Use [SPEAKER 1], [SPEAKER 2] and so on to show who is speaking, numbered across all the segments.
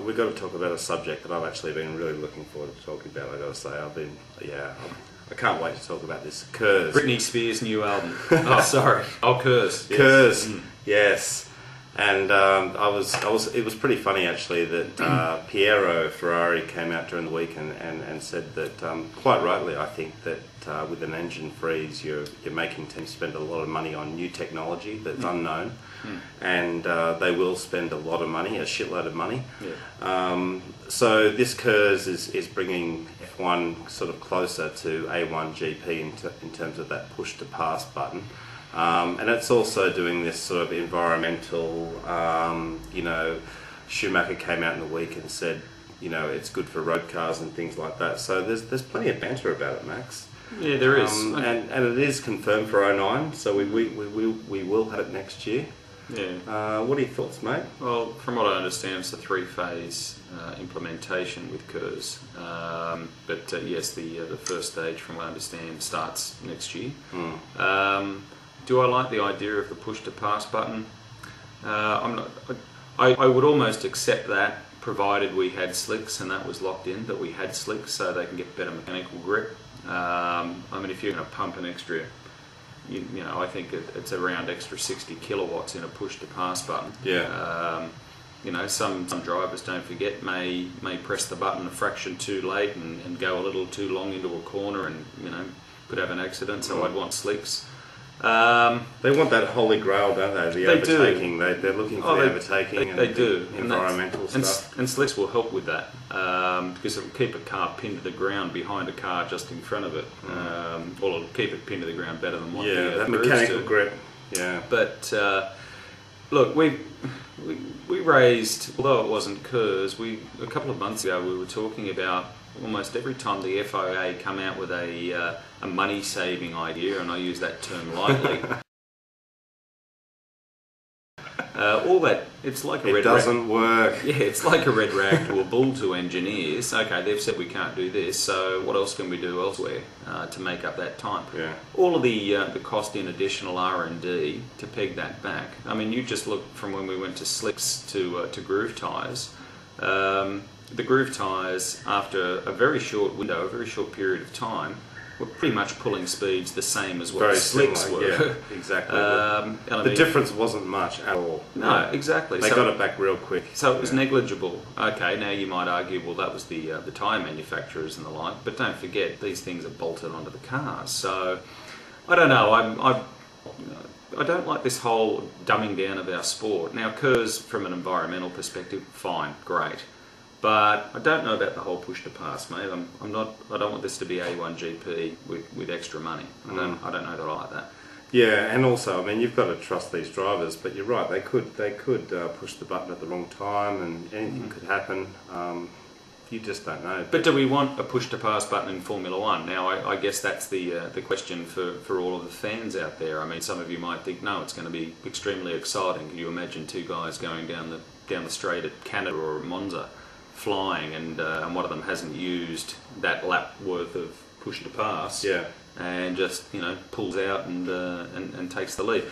[SPEAKER 1] we've got to talk about a subject that I've actually been really looking forward to talking about. I got to say, I can't wait to talk about this. KERS.
[SPEAKER 2] Britney Spears' new album. Oh, sorry. Oh, KERS. Yes.
[SPEAKER 1] KERS. Yes. And it was pretty funny actually that Piero Ferrari came out during the week and said that quite rightly, I think, that with an engine freeze you're making teams spend a lot of money on new technology that's unknown, and they will spend a lot of money, a shitload of money.
[SPEAKER 2] Yeah.
[SPEAKER 1] So this KERS is bringing F1 sort of closer to A1 GP in terms of that push to pass button. And it's also doing this sort of environmental, Schumacher came out in the week and said, it's good for road cars and things like that. So there's plenty of banter about it, Max.
[SPEAKER 2] Yeah, there is.
[SPEAKER 1] And it is confirmed for 09, so we will have it next year.
[SPEAKER 2] Yeah.
[SPEAKER 1] What are your thoughts, mate?
[SPEAKER 2] Well, from what I understand, it's a 3-phase implementation with KERS. But yes, the first stage, from what I understand, starts next year. Do I like the idea of the push-to-pass button? I'm not. I would almost accept that, provided we had slicks and that was locked in, that we had slicks so they can get better mechanical grip. I mean, if you're going to pump an extra, I think it's around extra 60 kilowatts in a push-to-pass button.
[SPEAKER 1] Yeah.
[SPEAKER 2] Some drivers, don't forget, may press the button a fraction too late and go a little too long into a corner and, could have an accident, so I'd want slicks.
[SPEAKER 1] They want that holy grail, don't they? The overtaking. They're looking for the overtaking.
[SPEAKER 2] They do.
[SPEAKER 1] Environmental stuff.
[SPEAKER 2] And slicks will help with that because it'll keep a car pinned to the ground behind a car just in front of it. Or it'll keep it pinned to the ground better than what
[SPEAKER 1] that mechanical grip. Yeah.
[SPEAKER 2] But look, we raised, although it wasn't KERS, a couple of months ago we were talking about almost every time the FIA come out with a money-saving idea, and I use that term lightly, all that, it's like a red rag. It
[SPEAKER 1] doesn't work.
[SPEAKER 2] Yeah, it's like a red rag to a bull to engineers. Okay, they've said we can't do this, so what else can we do elsewhere to make up that time?
[SPEAKER 1] Yeah.
[SPEAKER 2] All of the cost in additional R&D to peg that back. I mean, you just look from when we went to slicks to groove tyres. The groove tyres, after a very short window, a very short period of time, were pretty much pulling speeds the same as what the slicks were.
[SPEAKER 1] Yeah, exactly. The difference wasn't much at all.
[SPEAKER 2] No, exactly.
[SPEAKER 1] They got it back real quick.
[SPEAKER 2] So it was negligible. Okay, now you might argue, well, that was the tyre manufacturers and the like, but don't forget, these things are bolted onto the cars. So, I don't know, I don't like this whole dumbing down of our sport. Now, KERS, from an environmental perspective, fine, great. But I don't know about the whole push to pass, mate. I don't want this to be A1 GP with extra money. I don't know that I like that.
[SPEAKER 1] Yeah, and also, I mean, you've got to trust these drivers. But you're right; they could push the button at the wrong time, and anything could happen. You just don't know.
[SPEAKER 2] But do we want a push to pass button in Formula One? Now, I guess that's the question for all of the fans out there. I mean, some of you might think, no, it's going to be extremely exciting. Can you imagine two guys going down the straight at Canada or Monza, flying, and one of them hasn't used that lap worth of push to pass, and just pulls out and takes the lead.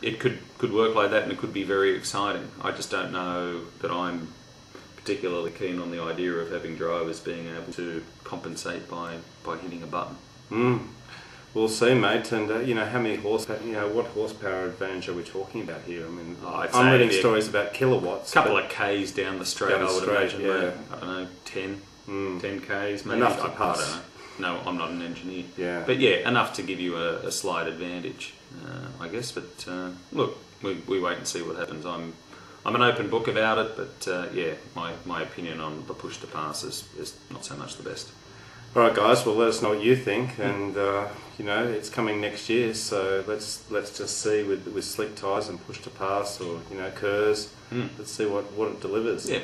[SPEAKER 2] It could work like that, and it could be very exciting. I just don't know that I'm particularly keen on the idea of having drivers being able to compensate by hitting a button.
[SPEAKER 1] We'll see, mate. And how many horsepower? What horsepower advantage are we talking about here? I mean, I'm reading stories about kilowatts.
[SPEAKER 2] A couple of K's down the straight, I would imagine.
[SPEAKER 1] Yeah.
[SPEAKER 2] I don't know, 10 K's, maybe.
[SPEAKER 1] Enough to pass.
[SPEAKER 2] I don't know. No, I'm not an engineer.
[SPEAKER 1] Yeah.
[SPEAKER 2] But yeah, enough to give you a slight advantage, I guess. But look, we wait and see what happens. I'm an open book about it, but my opinion on the push to pass is not so much the best.
[SPEAKER 1] All right, guys. Well, let us know what you think, and it's coming next year, so let's just see with slick tyres and push to pass, or KERS. Let's see what it delivers.
[SPEAKER 2] Yeah.